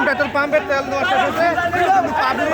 Petrol পাম্পের তেল দেওয়া শেষ হচ্ছে পাবলিক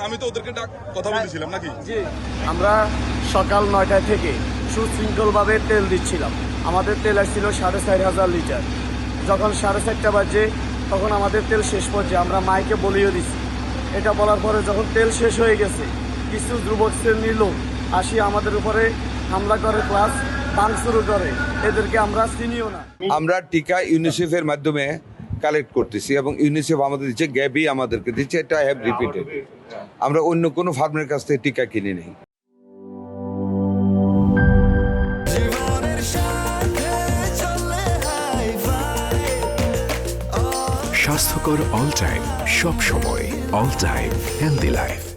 আমি তো ওদেরকে কথা বলছিলাম নাকি। আমরা সকাল 9টা থেকে সুশৃঙ্খলভাবে তেল দিচ্ছিলাম। আমাদের তেল আসছিল 4,500 লিটার। যখন 4:30 বাজে তখন আমাদের তেল শেষ পর্যায়ে আমরা মাইকে বলিয়ে দিছি। এটা বলার পরে যখন তেল শেষ হয়ে গেছে কিছু যুবক শ্রেণীর লোক আসি আমাদের উপরে হামলা করে, প্লাস ভাঙচুর করে। এদেরকে আমরা চিনিও না। আমরা টিকা ইউনিসেফের মাধ্যমে কালেক্ট করতেছি এবং ইউনিসেফ আমাদের দিচ্ছে, গ্যাবি আমাদেরকে দিচ্ছে। এটা হ্যাভ রিপিটেড। আমরা অন্য কোনো ফার্মের কাছ থেকে টিকা কিনে নেই। স্বাস্থ্যকর অল টাইম, সব সময় অল টাইম হেলদি লাইফ।